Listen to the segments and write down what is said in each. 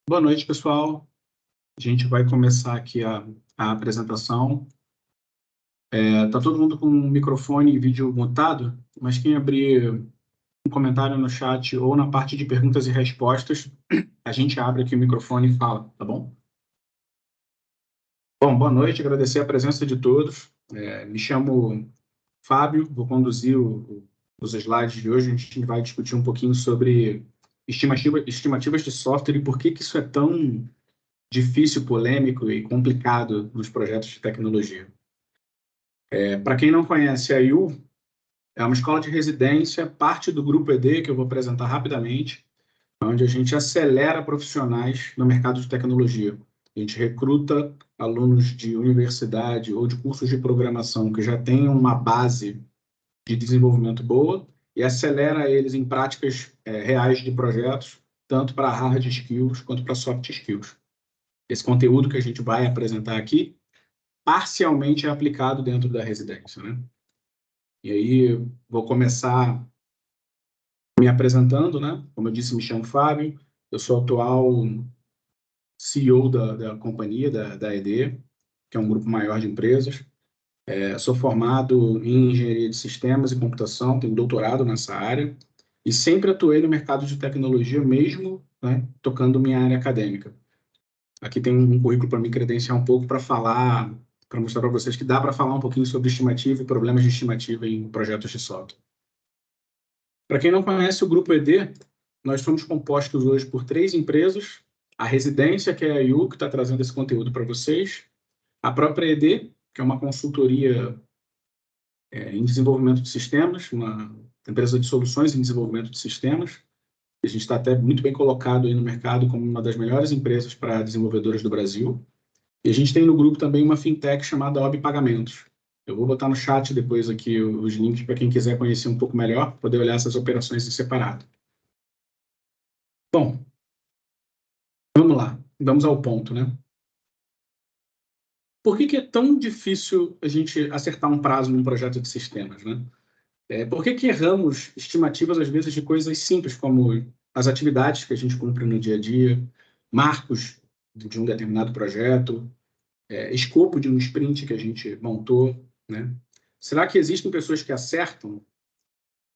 Boa noite, pessoal. A gente vai começar aqui a apresentação. Tá todo mundo com o microfone e vídeo mutado, mas quem abrir um comentário no chat ou na parte de perguntas e respostas, a gente abre aqui o microfone e fala, tá bom? Bom, boa noite, agradecer a presença de todos. Me chamo Fábio, vou conduzir os slides de hoje. A gente vai discutir um pouquinho sobre estimativas de software e por que isso é tão difícil, polêmico e complicado nos projetos de tecnologia. Para quem não conhece, a IU é uma escola de residência, parte do Grupo ED, que eu vou apresentar rapidamente, onde a gente acelera profissionais no mercado de tecnologia. A gente recruta alunos de universidade ou de cursos de programação que já tenham uma base de desenvolvimento boa e acelera eles em práticas reais de projetos, tanto para hard skills quanto para soft skills. Esse conteúdo que a gente vai apresentar aqui parcialmente é aplicado dentro da residência, né? E aí, vou começar me apresentando, né? Como eu disse, me chamo Fábio, eu sou atual CEO da companhia, da ED, que é um grupo maior de empresas. Sou formado em engenharia de sistemas e computação, tenho doutorado nessa área, e sempre atuei no mercado de tecnologia, mesmo, né, tocando minha área acadêmica. Aqui tem um currículo para me credenciar um pouco para falar, para mostrar para vocês que dá para falar um pouquinho sobre estimativa e problemas de estimativa em projetos de software. Para quem não conhece o Grupo ED, nós somos compostos hoje por 3 empresas, a Residência, que é a IU, que está trazendo esse conteúdo para vocês, a própria ED, que é uma consultoria em desenvolvimento de sistemas, uma empresa de soluções em desenvolvimento de sistemas. A gente está até muito bem colocado aí no mercado como uma das melhores empresas para desenvolvedores do Brasil. E a gente tem no grupo também uma fintech chamada Ob Pagamentos. Eu vou botar no chat depois aqui os links para quem quiser conhecer um pouco melhor, poder olhar essas operações em separado. Bom, vamos lá, vamos ao ponto, né? Por que é tão difícil a gente acertar um prazo num projeto de sistemas, né? Por que erramos estimativas, às vezes, de coisas simples, como as atividades que a gente cumpre no dia a dia, marcos de um determinado projeto, escopo de um sprint que a gente montou, né? Será que existem pessoas que acertam?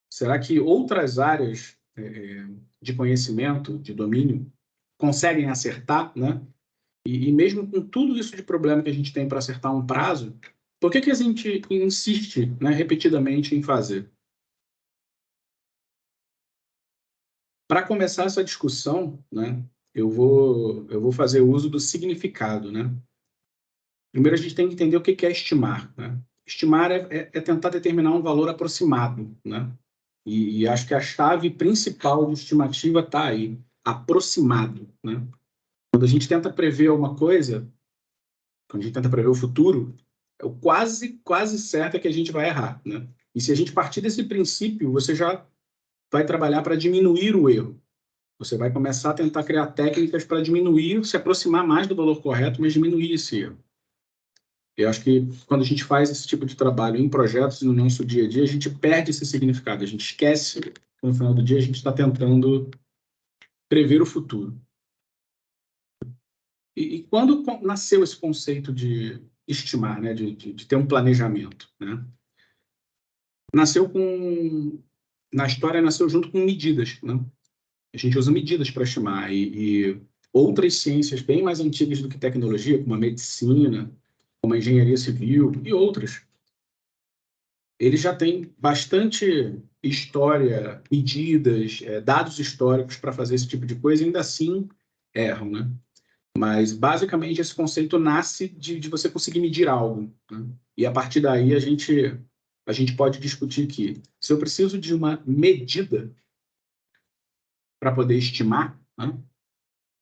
Será que outras áreas de conhecimento, de domínio, conseguem acertar, né? E mesmo com tudo isso de problema que a gente tem para acertar um prazo, por que a gente insiste, né, repetidamente em fazer? Para começar essa discussão, né, eu vou fazer uso do significado, né? Primeiro, a gente tem que entender o que é estimar, né? Estimar é tentar determinar um valor aproximado, né? E acho que a chave principal de estimativa está aí, aproximado, né? Quando a gente tenta prever alguma coisa, quando a gente tenta prever o futuro, é o quase certo que a gente vai errar, né? E se a gente partir desse princípio, você já vai trabalhar para diminuir o erro. Você vai começar a tentar criar técnicas para diminuir, se aproximar mais do valor correto, mas diminuir esse erro. Eu acho que quando a gente faz esse tipo de trabalho em projetos no nosso dia a dia, a gente perde esse significado, a gente esquece que no final do dia a gente está tentando prever o futuro. E quando nasceu esse conceito de estimar, né, de ter um planejamento, né? Nasceu na história nasceu junto com medidas, né? A gente usa medidas para estimar e outras ciências bem mais antigas do que tecnologia, como a medicina, como a engenharia civil e outras, eles já têm bastante história, medidas, dados históricos para fazer esse tipo de coisa e ainda assim erram, né? Mas, basicamente, esse conceito nasce de você conseguir medir algo, né? E, a partir daí, a gente pode discutir que se eu preciso de uma medida para poder estimar, né,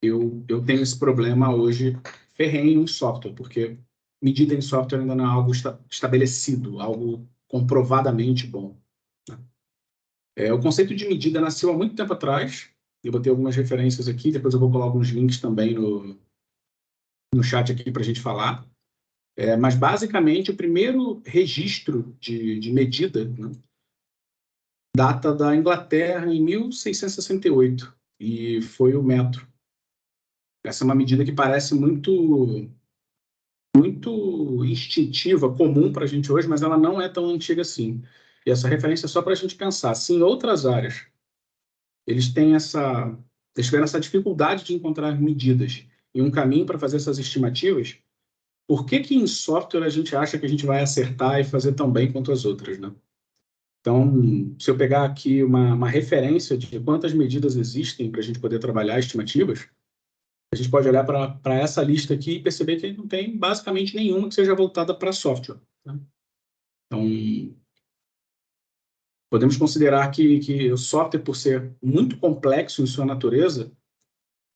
eu tenho esse problema hoje ferrenho em software, porque medida em software ainda não é algo estabelecido, algo comprovadamente bom, né? O conceito de medida nasceu há muito tempo atrás, eu botei algumas referências aqui, depois eu vou colar alguns links também no chat aqui para a gente falar. Mas, basicamente, o primeiro registro de medida, né, data da Inglaterra em 1668, e foi o metro. Essa é uma medida que parece muito instintiva, comum para a gente hoje, mas ela não é tão antiga assim. E essa referência é só para a gente pensar. Se em outras áreas eles tiveram essa dificuldade de encontrar medidas e um caminho para fazer essas estimativas, por que em software a gente acha que a gente vai acertar e fazer tão bem quanto as outras, né? Então, se eu pegar aqui uma referência de quantas medidas existem para a gente poder trabalhar estimativas, a gente pode olhar para essa lista aqui e perceber que não tem basicamente nenhuma que seja voltada para software, né? Então, podemos considerar que o software, por ser muito complexo em sua natureza,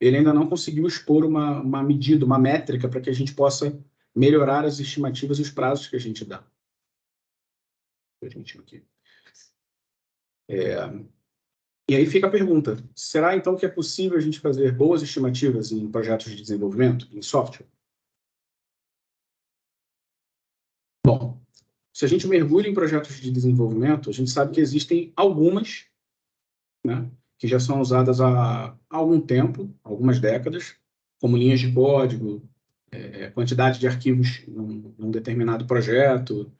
ele ainda não conseguiu expor uma medida, uma métrica para que a gente possa melhorar as estimativas e os prazos que a gente dá. Aqui. E aí fica a pergunta, será então que é possível a gente fazer boas estimativas em projetos de desenvolvimento, em software? Bom, se a gente mergulha em projetos de desenvolvimento, a gente sabe que existem algumas, né, que já são usadas há algum tempo, algumas décadas, como linhas de código, quantidade de arquivos num determinado projeto.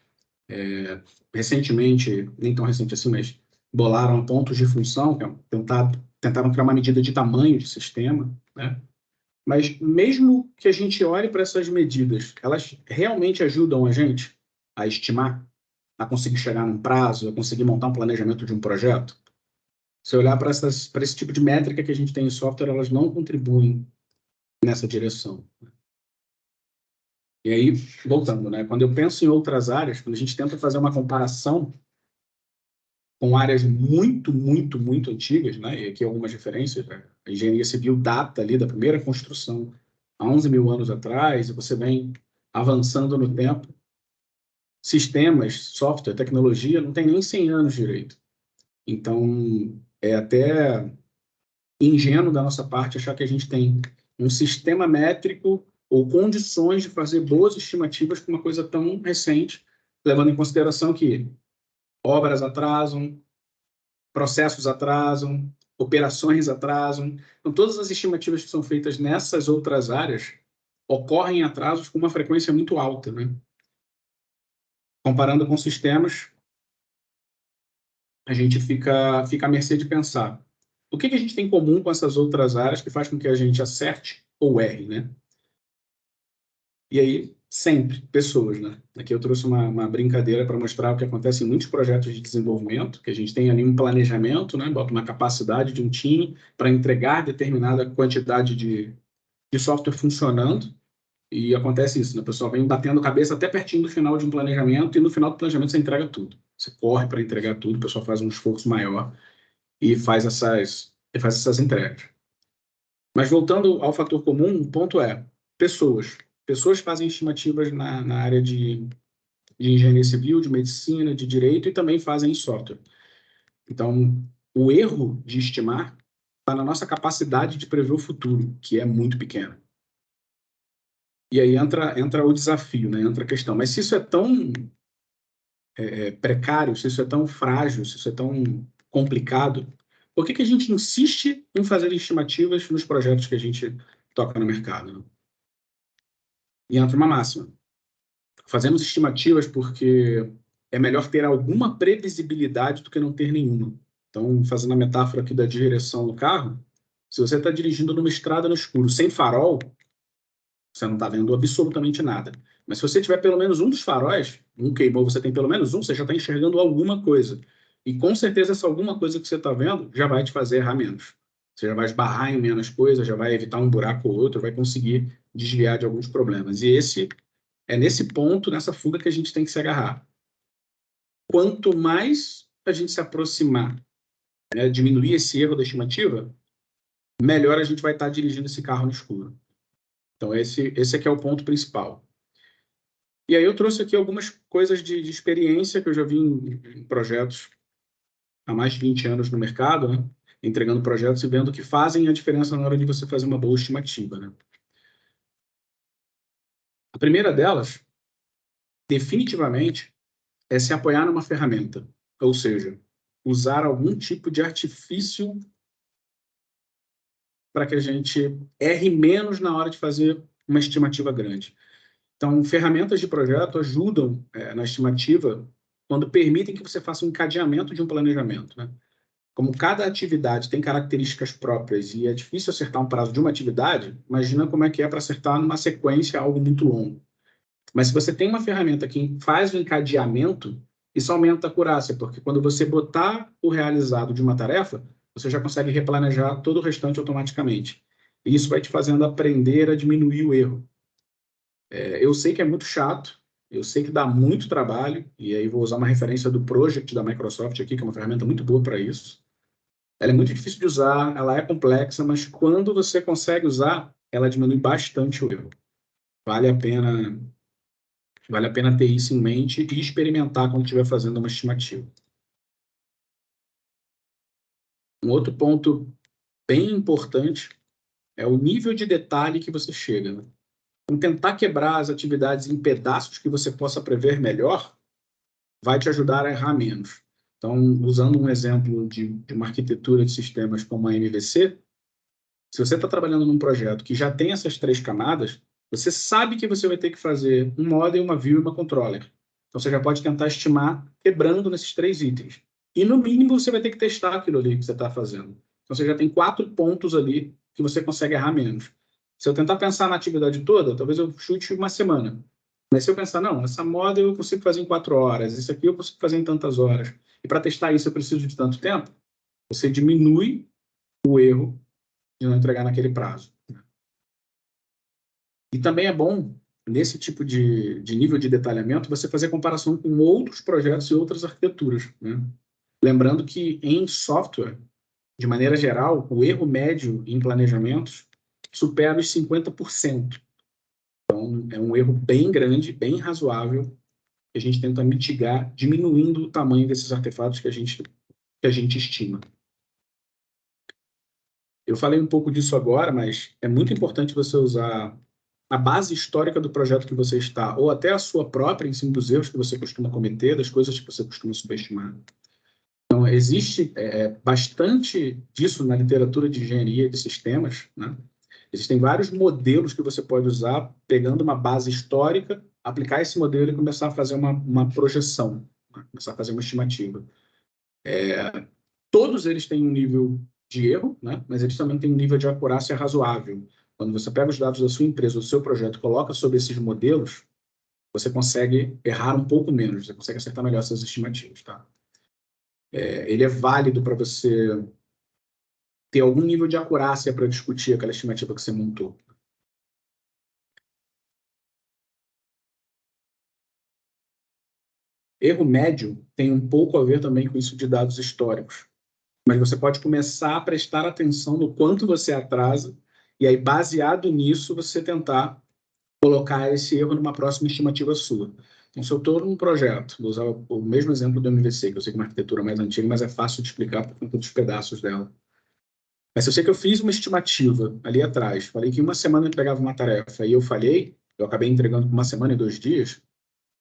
Recentemente, nem tão recente assim, mas bolaram pontos de função, que tentaram criar uma medida de tamanho de sistema, né? Mas mesmo que a gente olhe para essas medidas, elas realmente ajudam a gente a estimar, a conseguir chegar num prazo, a conseguir montar um planejamento de um projeto? Se olhar para esse tipo de métrica que a gente tem em software, elas não contribuem nessa direção. E aí, voltando, né? Quando eu penso em outras áreas, quando a gente tenta fazer uma comparação com áreas muito antigas, né? E aqui algumas referências, né? A engenharia civil data ali da primeira construção há 11 mil anos atrás, e você vem avançando no tempo. Sistemas, software, tecnologia, não tem nem 100 anos direito. Então, é até ingênuo da nossa parte achar que a gente tem um sistema métrico ou condições de fazer boas estimativas com uma coisa tão recente, levando em consideração que obras atrasam, processos atrasam, operações atrasam. Então, todas as estimativas que são feitas nessas outras áreas ocorrem atrasos com uma frequência muito alta, né? Comparando com sistemas, a gente fica à mercê de pensar o que a gente tem em comum com essas outras áreas que faz com que a gente acerte ou erre, né? E aí, sempre, pessoas, né? Aqui eu trouxe uma brincadeira para mostrar o que acontece em muitos projetos de desenvolvimento, que a gente tem ali um planejamento, né? Bota uma capacidade de um time para entregar determinada quantidade de software funcionando, e acontece isso, né? O pessoal vem batendo cabeça até pertinho do final de um planejamento, e no final do planejamento você entrega tudo. Você corre para entregar tudo, o pessoal faz um esforço maior e faz essas entregas. Mas voltando ao fator comum, o ponto é pessoas. Pessoas fazem estimativas na área de engenharia civil, de medicina, de direito e também fazem em software. Então, o erro de estimar está na nossa capacidade de prever o futuro, que é muito pequena. E aí entra o desafio, né? Entra a questão. Mas se isso é tão precário, se isso é tão frágil, se isso é tão complicado, por que a gente insiste em fazer estimativas nos projetos que a gente toca no mercado, né? E entra uma máxima. Fazemos estimativas porque é melhor ter alguma previsibilidade do que não ter nenhuma. Então, fazendo a metáfora aqui da direção do carro, se você está dirigindo numa estrada no escuro, sem farol, você não está vendo absolutamente nada. Mas se você tiver pelo menos um dos faróis, um queimou, você tem pelo menos um, você já está enxergando alguma coisa. E com certeza essa alguma coisa que você está vendo já vai te fazer errar menos. Você já vai esbarrar em menos coisas, já vai evitar um buraco ou outro, vai conseguir desviar de alguns problemas. E é nesse ponto, nessa fuga, que a gente tem que se agarrar. Quanto mais a gente se aproximar, né, diminuir esse erro da estimativa, melhor a gente vai estar dirigindo esse carro no escuro. Então, esse aqui é o ponto principal. E aí eu trouxe aqui algumas coisas de experiência que eu já vi em projetos há mais de 20 anos no mercado, né? Entregando projetos e vendo que fazem a diferença na hora de você fazer uma boa estimativa, né? A primeira delas, definitivamente, é se apoiar numa ferramenta, ou seja, usar algum tipo de artifício para que a gente erre menos na hora de fazer uma estimativa grande. Então, ferramentas de projeto ajudam na estimativa quando permitem que você faça um encadeamento de um planejamento, né? Como cada atividade tem características próprias e é difícil acertar um prazo de uma atividade, imagina como é que é para acertar numa sequência algo muito longo. Mas se você tem uma ferramenta que faz o encadeamento, isso aumenta a acurácia, porque quando você botar o realizado de uma tarefa, você já consegue replanejar todo o restante automaticamente. E isso vai te fazendo aprender a diminuir o erro. Eu sei que é muito chato, eu sei que dá muito trabalho, e aí vou usar uma referência do Project da Microsoft aqui, que é uma ferramenta muito boa para isso. Ela é muito difícil de usar, ela é complexa, mas quando você consegue usar, ela diminui bastante o erro. Vale a pena ter isso em mente e experimentar quando estiver fazendo uma estimativa. Um outro ponto bem importante é o nível de detalhe que você chega, né? Então, tentar quebrar as atividades em pedaços que você possa prever melhor vai te ajudar a errar menos. Então, usando um exemplo de uma arquitetura de sistemas como a MVC, se você está trabalhando num projeto que já tem essas 3 camadas, você sabe que você vai ter que fazer um model, uma view e uma controller. Então, você já pode tentar estimar quebrando nesses 3 itens. E, no mínimo, você vai ter que testar aquilo ali que você está fazendo. Então, você já tem 4 pontos ali que você consegue errar menos. Se eu tentar pensar na atividade toda, talvez eu chute uma semana. Mas se eu pensar, não, essa model eu consigo fazer em 4 horas, isso aqui eu consigo fazer em tantas horas, e para testar isso eu preciso de tanto tempo, você diminui o erro de não entregar naquele prazo. E também é bom, nesse tipo de nível de detalhamento, você fazer comparação com outros projetos e outras arquiteturas, né? Lembrando que em software, de maneira geral, o erro médio em planejamentos supera os 50%. Então, é um erro bem grande, bem razoável, que a gente tenta mitigar, diminuindo o tamanho desses artefatos que a gente estima. Eu falei um pouco disso agora, mas é muito importante você usar a base histórica do projeto que você está, ou até a sua própria, em cima dos erros que você costuma cometer, das coisas que você costuma subestimar. Então, existe bastante disso na literatura de engenharia de sistemas, né? Existem vários modelos que você pode usar, pegando uma base histórica, aplicar esse modelo e começar a fazer uma projeção, né? Começar a fazer uma estimativa. Todos eles têm um nível de erro, né? Mas eles também têm um nível de acurácia razoável. Quando você pega os dados da sua empresa, do seu projeto, e coloca sobre esses modelos, você consegue errar um pouco menos, você consegue acertar melhor essas estimativas, tá? Ele é válido para você ter algum nível de acurácia para discutir aquela estimativa que você montou. Erro médio tem um pouco a ver também com isso de dados históricos, mas você pode começar a prestar atenção no quanto você atrasa e aí, baseado nisso, você tentar colocar esse erro numa próxima estimativa sua. Então, se eu estou num projeto, vou usar o mesmo exemplo do MVC, que eu sei que é uma arquitetura mais antiga, mas é fácil de explicar por conta dos pedaços dela. Mas se eu sei que eu fiz uma estimativa ali atrás, falei que em uma semana eu entregava uma tarefa e eu falhei, eu acabei entregando por uma semana e 2 dias,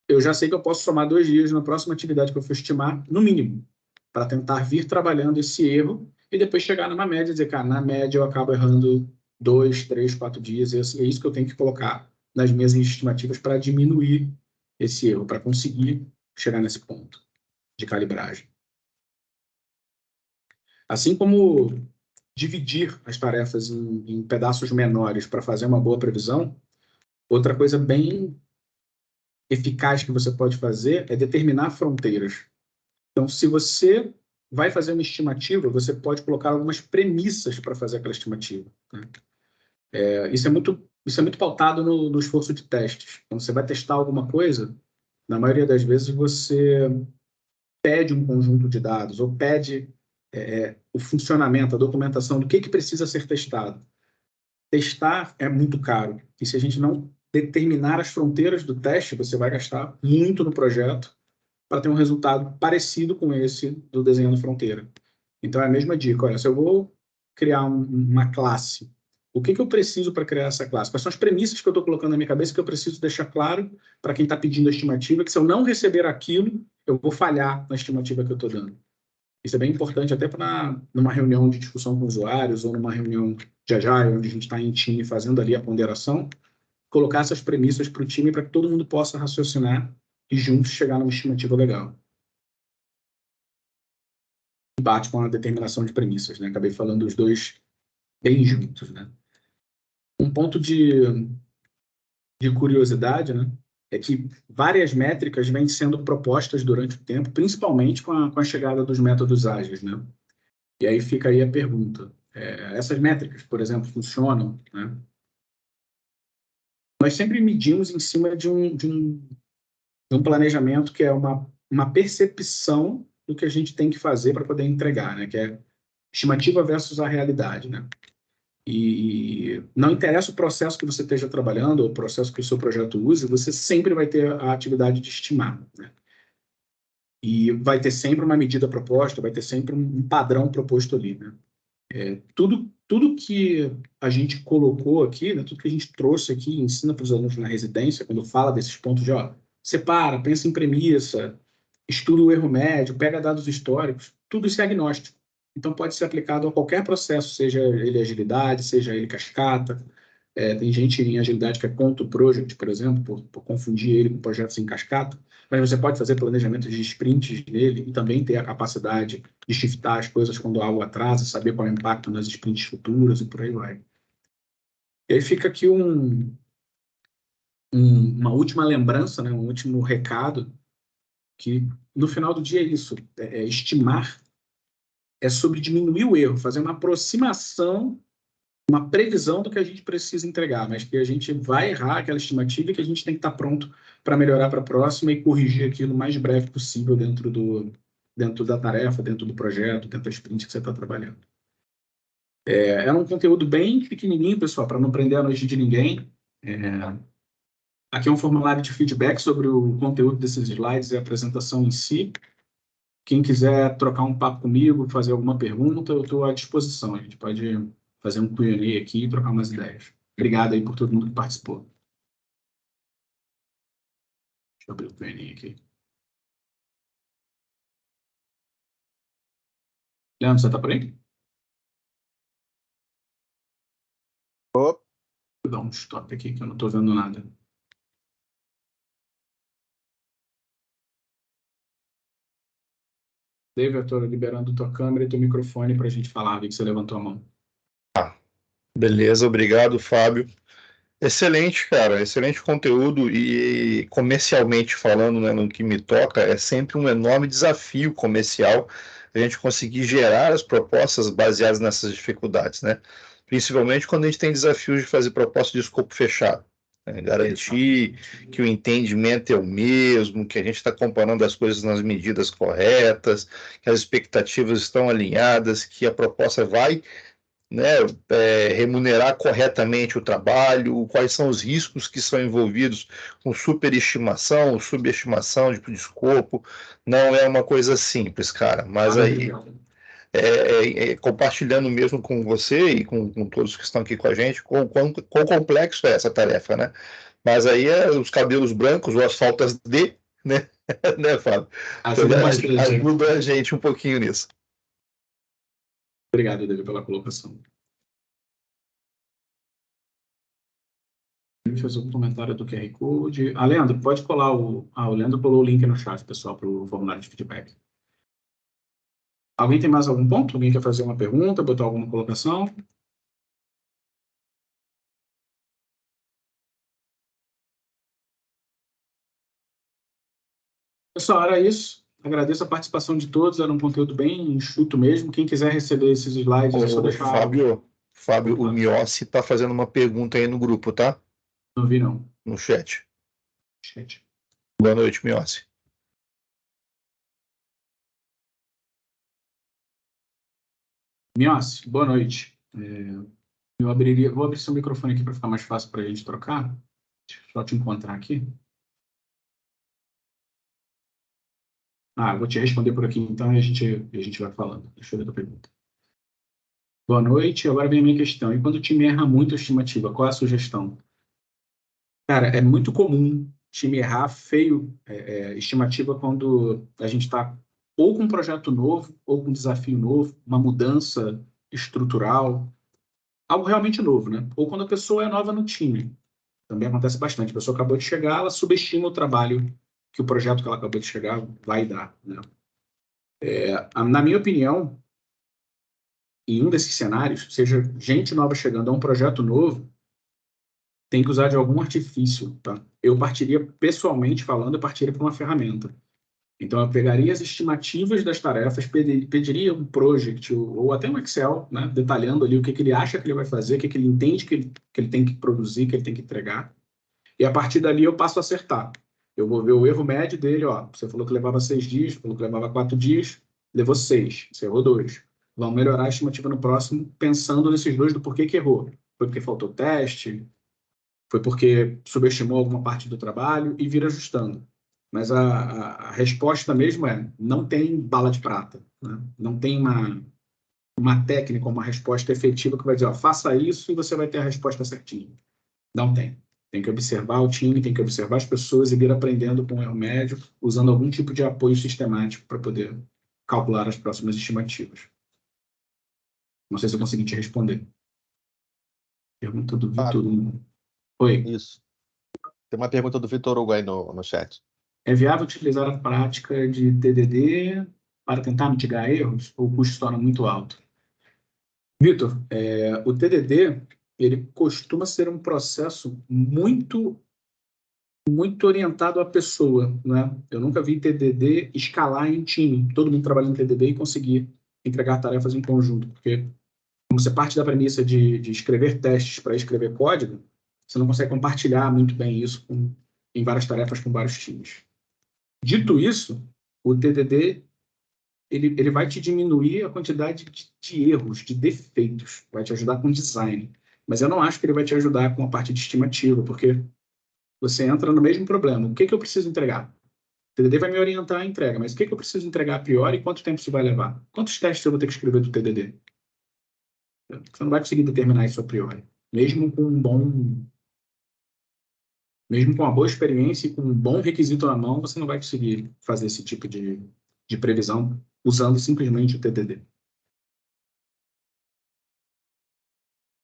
eu já sei que eu posso somar 2 dias na próxima atividade que eu for estimar, no mínimo, para tentar vir trabalhando esse erro e depois chegar numa média e dizer, cara, na média eu acabo errando 2, 3, 4 dias, e é isso que eu tenho que colocar nas minhas estimativas para diminuir esse erro, para conseguir chegar nesse ponto de calibragem. Assim como dividir as tarefas em pedaços menores para fazer uma boa previsão, outra coisa bem eficaz que você pode fazer é determinar fronteiras. Então, se você vai fazer uma estimativa, você pode colocar algumas premissas para fazer aquela estimativa, né? Isso é muito pautado no esforço de testes. Quando você vai testar alguma coisa, na maioria das vezes você pede um conjunto de dados ou pede o funcionamento, a documentação do que precisa ser testado. Testar é muito caro. E se a gente não determinar as fronteiras do teste, você vai gastar muito no projeto para ter um resultado parecido com esse do Desenhando Fronteira. Então, é a mesma dica. Olha, se eu vou criar uma classe, o que eu preciso para criar essa classe? Quais são as premissas que eu estou colocando na minha cabeça que eu preciso deixar claro para quem está pedindo a estimativa, que se eu não receber aquilo, eu vou falhar na estimativa que eu estou dando. Isso é bem importante até para numa reunião de discussão com usuários ou numa reunião de Agile, onde a gente está em time fazendo ali a ponderação, colocar essas premissas para o time para que todo mundo possa raciocinar e juntos chegar numa estimativa legal. Bate com a determinação de premissas, né? Acabei falando os dois bem juntos, né? Um ponto de curiosidade, né? É que várias métricas vêm sendo propostas durante o tempo, principalmente com a chegada dos métodos ágeis, né? E aí fica aí a pergunta. Essas métricas, por exemplo, funcionam, né? Nós sempre medimos em cima de um planejamento que é uma percepção do que a gente tem que fazer para poder entregar, né? Que é estimativa versus a realidade, né? E não interessa o processo que você esteja trabalhando, ou o processo que o seu projeto use, você sempre vai ter a atividade de estimar, né? E vai ter sempre uma medida proposta, vai ter sempre um padrão proposto ali, né? Tudo que a gente colocou aqui, né, tudo que a gente trouxe aqui, ensina para os alunos na residência, quando fala desses pontos de, ó, separa, pensa em premissa, estuda o erro médio, pega dados históricos, tudo isso é agnóstico. Então, pode ser aplicado a qualquer processo, seja ele agilidade, seja ele cascata. Tem gente em agilidade que é ponto project, por exemplo, por confundir ele com projetos em cascata, mas você pode fazer planejamento de sprints nele e também ter a capacidade de shiftar as coisas quando algo atrasa, saber qual é o impacto nas sprints futuras e por aí vai. E aí fica aqui uma última lembrança, né, um último recado, que no final do dia é isso, estimar é sobre diminuir o erro, fazer uma aproximação, uma previsão do que a gente precisa entregar, mas que a gente vai errar aquela estimativa e que a gente tem que estar pronto para melhorar para a próxima e corrigir aquilo o mais breve possível dentro da tarefa, dentro do projeto, dentro da sprint que você está trabalhando. É um conteúdo bem pequenininho, pessoal, para não prender a noite de ninguém. Aqui é um formulário de feedback sobre o conteúdo desses slides e a apresentação em si. Quem quiser trocar um papo comigo, fazer alguma pergunta, eu estou à disposição. A gente pode fazer um Q&A aqui e trocar umas ideias. Obrigado aí por todo mundo que participou. Deixa eu abrir o Q&A aqui. Leandro, você está por aí? Opa. Vou dar um stop aqui que eu não estou vendo nada. David, eu estou liberando tua câmera e teu microfone para a gente falar, vi que você levantou a mão. Beleza, obrigado, Fábio. Excelente, cara, excelente conteúdo e comercialmente falando, né, no que me toca, é sempre um enorme desafio comercial a gente conseguir gerar as propostas baseadas nessas dificuldades, né? Principalmente quando a gente tem desafios de fazer propostas de escopo fechado, né? Garantir que o entendimento é o mesmo, que a gente está comparando as coisas nas medidas corretas, que as expectativas estão alinhadas, que a proposta vai, né, remunerar corretamente o trabalho, quais são os riscos que são envolvidos com superestimação, subestimação de escopo. Não é uma coisa simples, cara, mas aí compartilhando mesmo com você e com todos que estão aqui com a gente, quão complexo é essa tarefa, né? Mas aí os cabelos brancos ou as faltas de, né, né, Fábio? Ajuda a gente um pouquinho nisso. Obrigado, David, pela colocação. Fez um comentário do QR Code. Leandro, pode colar o Leandro colou o link no chat, pessoal, para o formulário de feedback. Alguém tem mais algum ponto? Alguém quer fazer uma pergunta, botar alguma colocação? Pessoal, era isso. Agradeço a participação de todos, era um conteúdo bem enxuto mesmo. Quem quiser receber esses slides, é só deixar... Fábio, o Miossi está fazendo uma pergunta aí no grupo, tá? Não vi, não. No chat. Boa noite, Miossi. Miossi, boa noite. Vou abrir seu microfone aqui para ficar mais fácil para a gente trocar. Deixa eu só te encontrar aqui. Eu vou te responder por aqui, então, e a gente vai falando. Deixa eu ver a tua pergunta. Boa noite. Agora vem a minha questão. E quando o time erra muito a estimativa, qual é a sugestão? Cara, é muito comum o time errar feio estimativa quando a gente está ou com um projeto novo, ou com um desafio novo, uma mudança estrutural. algo realmente novo, né? Ou quando a pessoa é nova no time. Também acontece bastante. A pessoa acabou de chegar, ela subestima o trabalho que o projeto que ela acabou de chegar vai dar, né? Na minha opinião, em um desses cenários, seja gente nova chegando a um projeto novo, tem que usar de algum artifício, tá? Eu partiria, pessoalmente falando, eu partiria para uma ferramenta. Então, eu pegaria as estimativas das tarefas, pediria um project ou até um Excel, né, detalhando ali o que ele acha que ele vai fazer, o que ele entende que ele tem que produzir, que ele tem que entregar. E a partir dali eu passo a acertar. Eu vou ver o erro médio dele, ó. Você falou que levava 6 dias, falou que levava 4 dias, levou 6, você errou 2. Vamos melhorar a estimativa no próximo, pensando nesses 2 do porquê que errou. Foi porque faltou teste, foi porque subestimou alguma parte do trabalho e vira ajustando. Mas a resposta mesmo é, não tem bala de prata, né? Não tem uma técnica, uma resposta efetiva que vai dizer, ó, faça isso e você vai ter a resposta certinha. Não tem. Tem que observar o time, tem que observar as pessoas e vir aprendendo com o erro médio, usando algum tipo de apoio sistemático para poder calcular as próximas estimativas. Não sei se eu consegui te responder. Pergunta do Vitor Fábio, Hugo. Oi. isso. Tem uma pergunta do Vitor Hugo aí no chat. É viável utilizar a prática de TDD para tentar mitigar erros ou o custo se torna muito alto? Vitor, o TDD ele costuma ser um processo muito orientado à pessoa, né? Eu nunca vi TDD escalar em time, todo mundo trabalhando em TDD e conseguir entregar tarefas em conjunto, porque como você parte da premissa de escrever testes para escrever código, você não consegue compartilhar muito bem isso em várias tarefas com vários times. Dito isso, o TDD ele vai te diminuir a quantidade de erros, de defeitos, vai te ajudar com design. Mas eu não acho que ele vai te ajudar com a parte de estimativa, porque você entra no mesmo problema. O que eu preciso entregar? O TDD vai me orientar a entrega, mas o que eu preciso entregar a priori e quanto tempo isso vai levar? Quantos testes eu vou ter que escrever do TDD? Você não vai conseguir determinar isso a priori. Mesmo com mesmo com uma boa experiência e com um bom requisito na mão, você não vai conseguir fazer esse tipo de previsão usando simplesmente o TDD.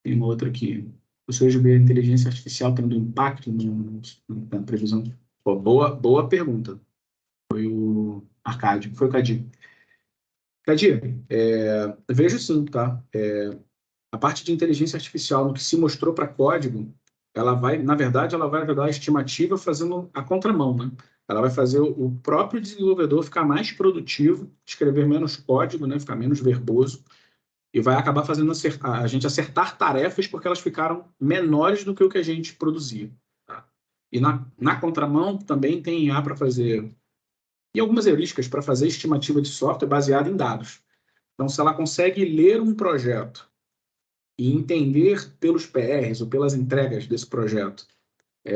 Tem uma outra aqui. O senhor vê a inteligência artificial tendo impacto na previsão? Pô, boa pergunta. Foi o Arcádio. Foi o Cadi. Cadi, vejo sim, tá? A parte de inteligência artificial no que se mostrou para código, ela vai, na verdade, ela vai ajudar a estimativa fazendo a contramão, né? Ela vai fazer o próprio desenvolvedor ficar mais produtivo, escrever menos código, né? Ficar menos verboso, e vai acabar fazendo a gente acertar tarefas porque elas ficaram menores do que o que a gente produzia. Tá? E na contramão também tem IA para fazer, e algumas heurísticas para fazer estimativa de software baseada em dados. Então, se ela consegue ler um projeto e entender pelos PRs ou pelas entregas desse projeto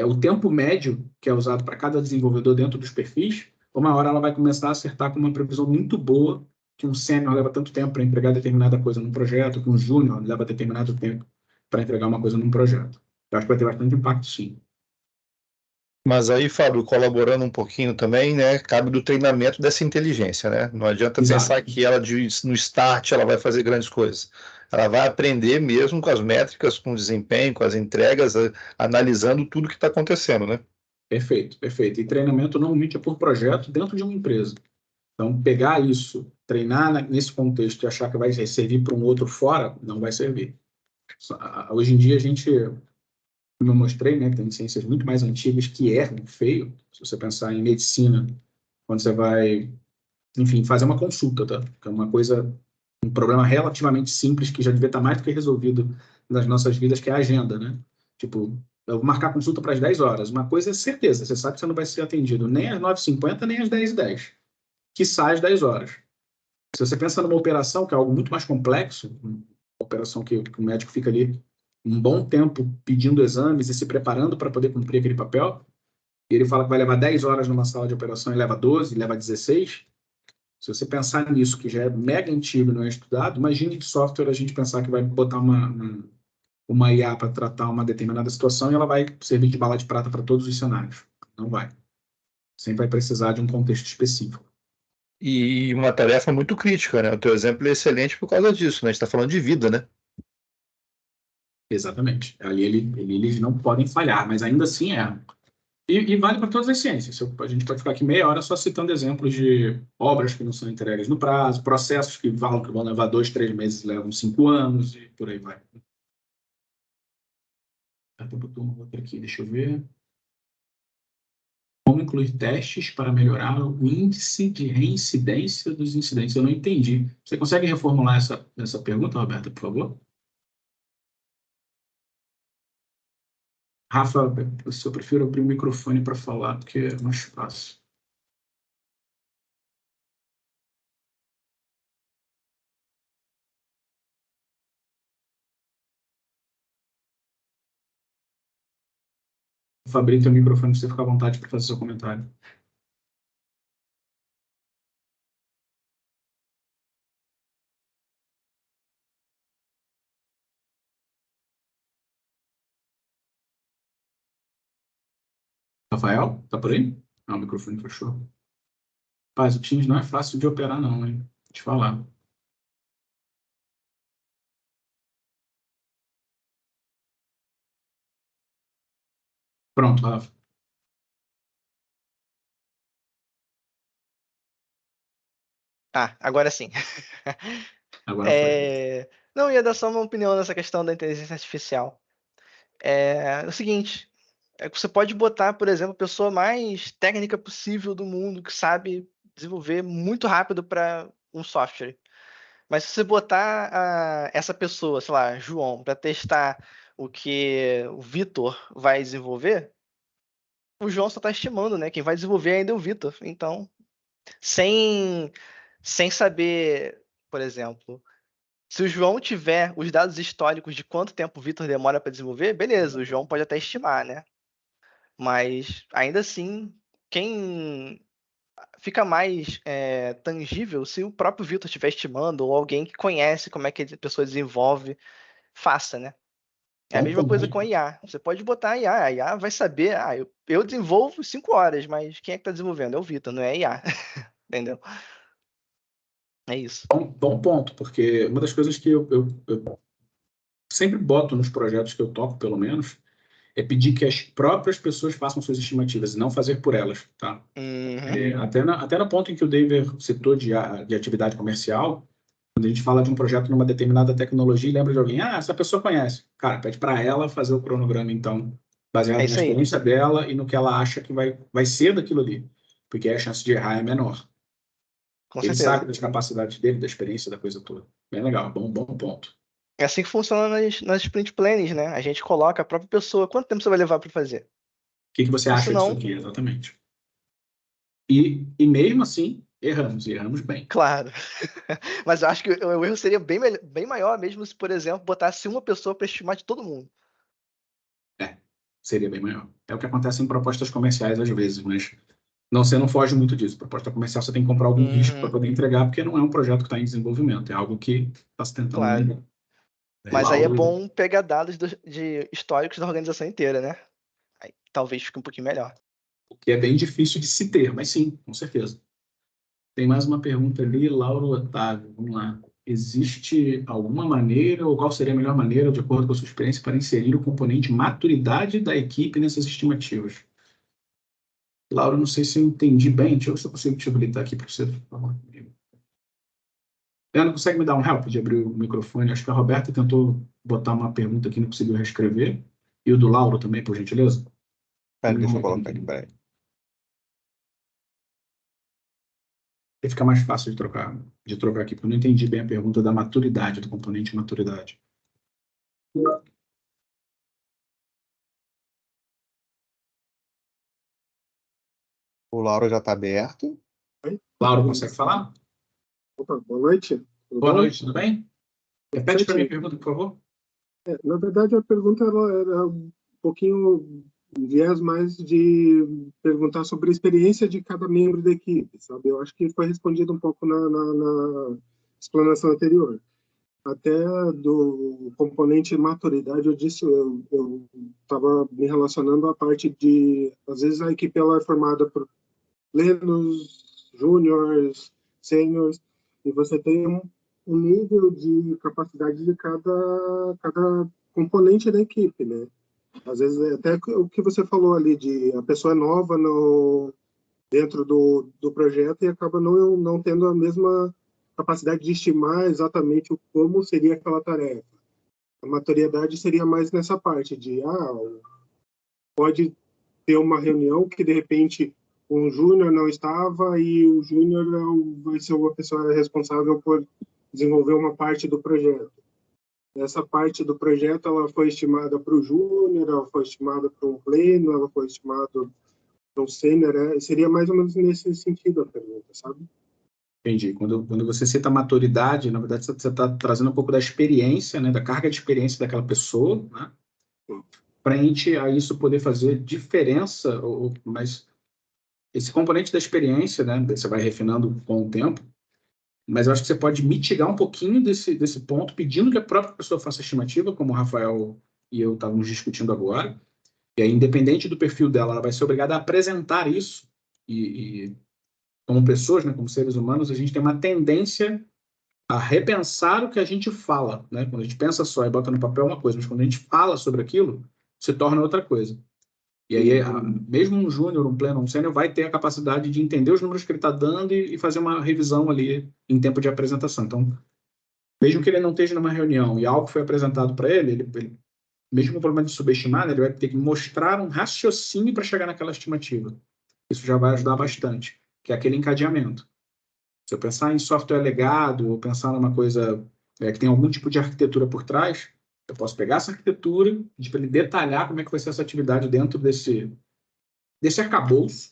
o tempo médio que é usado para cada desenvolvedor dentro dos perfis, uma hora ela vai começar a acertar com uma previsão muito boa que um sênior leva tanto tempo para entregar determinada coisa num projeto, que um júnior leva determinado tempo para entregar uma coisa num projeto. Eu acho que vai ter bastante impacto, sim. Mas aí, Fábio, colaborando um pouquinho também, né, cabe do treinamento dessa inteligência, né? Não adianta Exato. pensar que ela, no start, ela vai fazer grandes coisas. Ela vai aprender mesmo com as métricas, com o desempenho, com as entregas, analisando tudo que está acontecendo, né? Perfeito, perfeito. E treinamento normalmente é por projeto dentro de uma empresa. Então, pegar isso, treinar nesse contexto e achar que vai servir para um outro fora, não vai servir. Hoje em dia, como eu mostrei, né, que tem ciências muito mais antigas que erram feio. Se você pensar em medicina, quando você vai, enfim, fazer uma consulta, tá? Que é uma coisa, um problema relativamente simples que já devia estar mais do que resolvido nas nossas vidas, que é a agenda, né? Tipo, eu vou marcar a consulta para as 10 horas. Uma coisa é certeza, você sabe que você não vai ser atendido nem às 9h50, nem às 10h10, quiçá às 10 horas. Se você pensa numa operação, que é algo muito mais complexo, uma operação que o médico fica ali um bom tempo pedindo exames e se preparando para poder cumprir aquele papel, e ele fala que vai levar 10 horas numa sala de operação e leva 12, leva 16. Se você pensar nisso, que já é mega antigo e não é estudado, imagine de software a gente pensar que vai botar uma IA para tratar uma determinada situação e ela vai servir de bala de prata para todos os cenários. Não vai. Sempre vai precisar de um contexto específico. E uma tarefa muito crítica, né? O teu exemplo é excelente por causa disso, né? A gente está falando de vida, né? Exatamente. Ali eles não podem falhar, mas ainda assim erram. E vale para todas as ciências. A gente pode ficar aqui meia hora só citando exemplos de obras que não são entregues no prazo, processos que falam que vão levar 2, 3 meses, levam 5 anos e por aí vai. Até botou uma outra aqui, deixa eu ver. Como incluir testes para melhorar o índice de reincidência dos incidentes? Eu não entendi. Você consegue reformular essa pergunta, Roberta, por favor? Rafa, eu prefiro abrir o microfone para falar, porque é mais fácil. Fabrício, o microfone, você fica à vontade para fazer seu comentário. Rafael, tá por aí? Ah, o microfone fechou. Paz, o Teams não é fácil de operar, não, hein? Vou te falar. Pronto, Rafa. Agora sim. Agora foi. Não, ia dar só uma opinião nessa questão da inteligência artificial. É o seguinte, que você pode botar, por exemplo, a pessoa mais técnica possível do mundo, que sabe desenvolver muito rápido para um software. Mas se você botar essa pessoa, sei lá, João, para testar o que o Vitor vai desenvolver, o João só está estimando, né? Quem vai desenvolver ainda é o Vitor. Então, sem saber, por exemplo, se o João tiver os dados históricos de quanto tempo o Vitor demora para desenvolver, beleza, o João pode até estimar, né? Mas ainda assim, quem fica mais tangível se o próprio Vitor estiver estimando ou alguém que conhece como é que a pessoa desenvolve, faça, né? É a Bom mesma coisa ponto. com a IA. Você pode botar a IA vai saber, eu desenvolvo 5 horas, mas quem é que está desenvolvendo? É o Vitor, não é a IA. Entendeu? É isso. Bom ponto, porque uma das coisas que eu sempre boto nos projetos que eu toco, pelo menos, é pedir que as próprias pessoas façam suas estimativas e não fazer por elas, tá? Uhum. Até no ponto em que o David citou de atividade comercial, quando a gente fala de um projeto numa determinada tecnologia e lembra de alguém, essa pessoa conhece. Cara, pede para ela fazer o cronograma, então, baseado É na isso aí. experiência dela e no que ela acha que vai ser daquilo ali, porque a chance de errar é menor. Com Ele certeza. sabe das capacidades dele, da experiência, da coisa toda. Bem legal, bom ponto. É assim que funciona nas sprint plannings, né? A gente coloca a própria pessoa. Quanto tempo você vai levar para fazer? O que você Ou acha disso senão, aqui, exatamente? E mesmo assim, erramos bem. claro. Mas eu acho que o erro seria bem maior mesmo se, por exemplo, botasse uma pessoa para estimar de todo mundo. Seria bem maior. É o que acontece em propostas comerciais às vezes, mas você não foge muito disso. Proposta comercial você tem que comprar algum risco para Uhum, poder entregar, porque não é um projeto que está em desenvolvimento, é algo que está se tentando claro. vender. Mas aí é Lauro, bom pegar dados de históricos da organização inteira, né? Aí talvez fique um pouquinho melhor. o que é bem difícil de se ter, mas sim, com certeza. Tem mais uma pergunta ali, Lauro Otávio, vamos lá. Existe alguma maneira, ou qual seria a melhor maneira, de acordo com a sua experiência, para inserir o componente maturidade da equipe nessas estimativas? Laura, não sei se eu entendi bem. Deixa eu ver se eu consigo te habilitar aqui para você falar comigo. Ana, consegue me dar um help de abrir o microfone? Acho que a Roberta tentou botar uma pergunta aqui, não conseguiu reescrever. E o do Lauro também, por gentileza. Pera, deixa eu colocar aqui, peraí. Fica mais fácil de trocar aqui, porque eu não entendi bem a pergunta da maturidade, do componente maturidade. O Lauro já está aberto. Lauro, consegue falar? Opa, boa noite. Tudo Boa bom? noite, tudo bem? Repete para mim a Certinho. pergunta, por favor. Na verdade, a pergunta era um pouquinho viés mais de perguntar sobre a experiência de cada membro da equipe, sabe? Eu acho que foi respondido um pouco na explanação anterior. Até do componente maturidade, eu disse, eu estava me relacionando à parte de, às vezes a equipe ela é formada por plenos, júniores, sêniores, e você tem um nível de capacidade de cada componente da equipe, né? Às vezes, até o que você falou ali, de a pessoa é nova dentro do projeto e acaba não tendo a mesma capacidade de estimar exatamente como seria aquela tarefa. A maturidade seria mais nessa parte de, pode ter uma reunião que, de repente, um júnior não estava e o júnior vai ser uma pessoa responsável por desenvolver uma parte do projeto. Essa parte do projeto ela foi estimada para o júnior, ela foi estimada para um pleno, ela foi estimada para um sênior. Seria mais ou menos nesse sentido a pergunta, sabe? Entendi. Quando você cita maturidade, na verdade, você está trazendo um pouco da experiência, né, da carga de experiência daquela pessoa, né, frente a isso poder fazer diferença, mas esse componente da experiência, né, você vai refinando com o tempo, mas eu acho que você pode mitigar um pouquinho desse ponto, pedindo que a própria pessoa faça a estimativa, como o Rafael e eu estávamos discutindo agora, e aí, independente do perfil dela, ela vai ser obrigada a apresentar isso, e como pessoas, né, como seres humanos, a gente tem uma tendência a repensar o que a gente fala, né? Quando a gente pensa só e bota no papel uma coisa, mas quando a gente fala sobre aquilo, se torna outra coisa. E aí, mesmo um júnior, um pleno, um sênior vai ter a capacidade de entender os números que ele está dando e fazer uma revisão ali em tempo de apresentação. Então, mesmo que ele não esteja numa reunião e algo foi apresentado para ele, mesmo com o problema de subestimar, né, ele vai ter que mostrar um raciocínio para chegar naquela estimativa. Isso já vai ajudar bastante, que é aquele encadeamento. Se eu pensar em software legado, ou pensar numa coisa que tem algum tipo de arquitetura por trás, eu posso pegar essa arquitetura, pedir para ele detalhar como é que vai ser essa atividade dentro desse arcabouço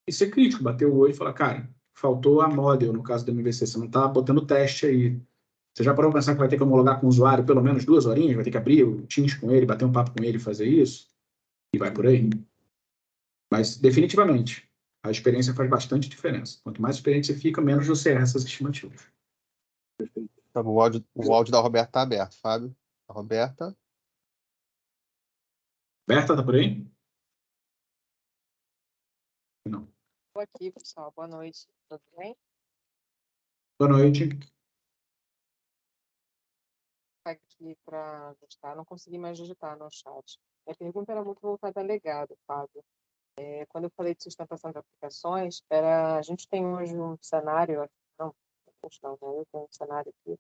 e ser crítico, bater o olho e falar, cara, faltou a model no caso do MVC, você não está botando teste aí. Você já parou para pensar que vai ter que homologar com o usuário pelo menos 2 horinhas, vai ter que abrir o Teams com ele, bater um papo com ele e fazer isso? E vai por aí. Mas, definitivamente, a experiência faz bastante diferença. Quanto mais experiente você fica, menos você erra essas estimativas. Então, o áudio da Roberta está aberto, Fábio. A Roberta. Berta, tá por aí? Não. Estou aqui, pessoal. Boa noite. Tudo bem? Boa noite. Aqui para digitar. Não consegui mais digitar no chat. Minha pergunta era muito voltada a legado, Fábio. Quando eu falei de sustentação de aplicações, a gente tem hoje um cenário, não, né? Eu tenho um cenário aqui,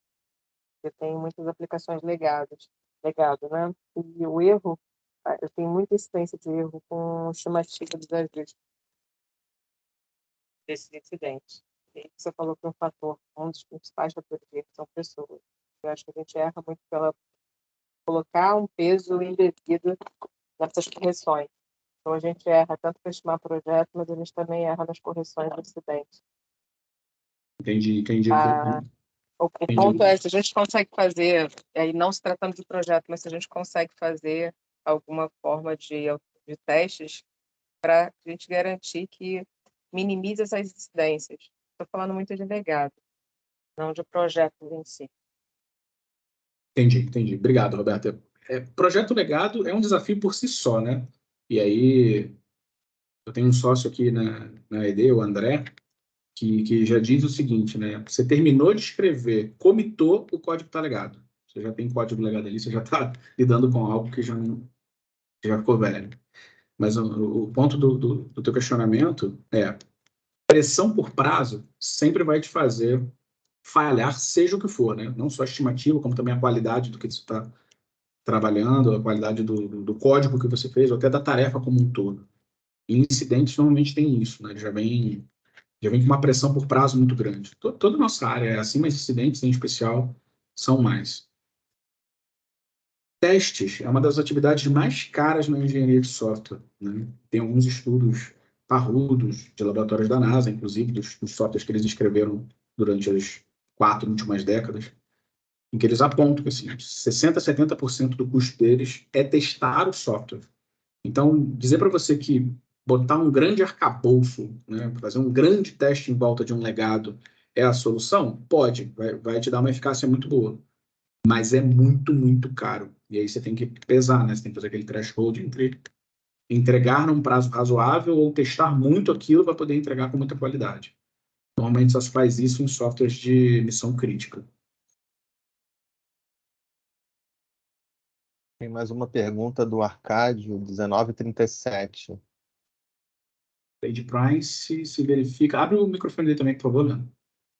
eu tenho muitas aplicações legado, né? E o erro, eu tenho muita incidência de erro com estimativa dos ajustes desses incidentes. E você falou que um dos principais fatores de erro são pessoas. Eu acho que a gente erra muito pela colocar um peso indevido nessas correções. Então, a gente erra tanto para estimar projeto, mas a gente também erra nas correções do incidente. Entendi. O ponto é, se a gente consegue fazer, aí não se tratando de projeto, mas se a gente consegue fazer alguma forma de testes para a gente garantir que minimize essas incidências. Estou falando muito de legado, não de projetos em si. Entendi. Obrigado, Roberta. Projeto legado é um desafio por si só, né? E aí, eu tenho um sócio aqui na ED, o André, que já diz o seguinte, né? Você terminou de escrever, comitou, o código está legado. Você já tem código legado ali, você já está lidando com algo que já ficou velho. Mas o ponto do teu questionamento é pressão por prazo sempre vai te fazer falhar, seja o que for, né? Não só a estimativa, como também a qualidade do que você está trabalhando, a qualidade do código que você fez, ou até da tarefa como um todo. E incidentes normalmente tem isso, né? Já vem com uma pressão por prazo muito grande. Toda a nossa área é assim, mas incidentes em especial são mais. Testes é uma das atividades mais caras na engenharia de software, né? Tem alguns estudos parrudos de laboratórios da NASA, inclusive, dos softwares que eles escreveram durante as 4 últimas décadas, em que eles apontam que assim, 60% a 70% do custo deles é testar o software. Então, dizer para você que botar um grande arcabouço, né, fazer um grande teste em volta de um legado é a solução? Pode, vai te dar uma eficácia muito boa, mas é muito, muito caro. E aí você tem que pesar, né? Você tem que fazer aquele threshold entre entregar num prazo razoável ou testar muito aquilo para poder entregar com muita qualidade. Normalmente só se faz isso em softwares de missão crítica. Tem mais uma pergunta do Arcádio, 1937. Lei de Price se verifica. Abre o microfone dele também, por favor, Leandro.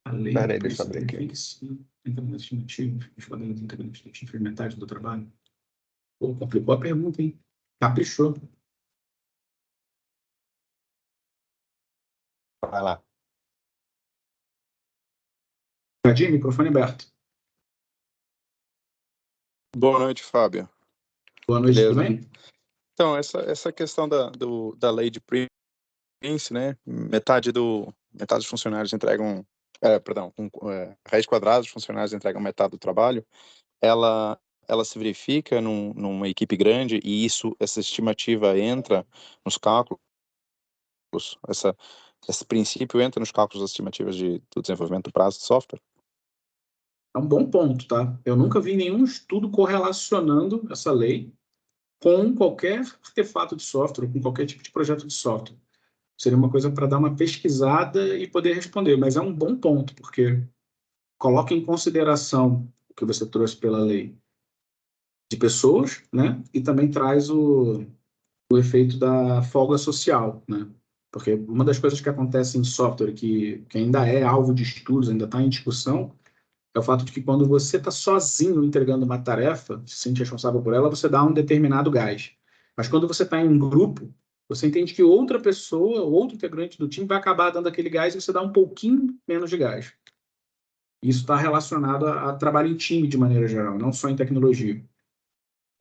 A lei Peraí, de deixa eu Price abrir aqui. verifica se integramentos estimativos, os modelos integramentos incrementais do trabalho. Pô, complicou a pergunta, hein? Caprichou. Vai lá. Cadinho, microfone aberto. Boa noite, Fábio. Boa noite, tudo Beleza. bem? Então, essa questão da lei de Prince, né? Metade dos funcionários entregam, raiz quadrada dos funcionários entregam metade do trabalho. Ela se verifica numa equipe grande e essa estimativa entra nos cálculos. Esse princípio entra nos cálculos das estimativas do desenvolvimento do prazo de software. É um bom ponto, tá? Eu nunca vi nenhum estudo correlacionando essa lei com qualquer artefato de software, com qualquer tipo de projeto de software. Seria uma coisa para dar uma pesquisada e poder responder, mas é um bom ponto, porque coloca em consideração o que você trouxe pela lei de pessoas, né? E também traz o efeito da folga social, né? Porque uma das coisas que acontece em software que ainda é alvo de estudos, ainda está em discussão, é o fato de que quando você está sozinho entregando uma tarefa, se sente responsável por ela, você dá um determinado gás. Mas quando você está em um grupo, você entende que outra pessoa, outro integrante do time vai acabar dando aquele gás e você dá um pouquinho menos de gás. Isso está relacionado a trabalho em time de maneira geral, não só em tecnologia.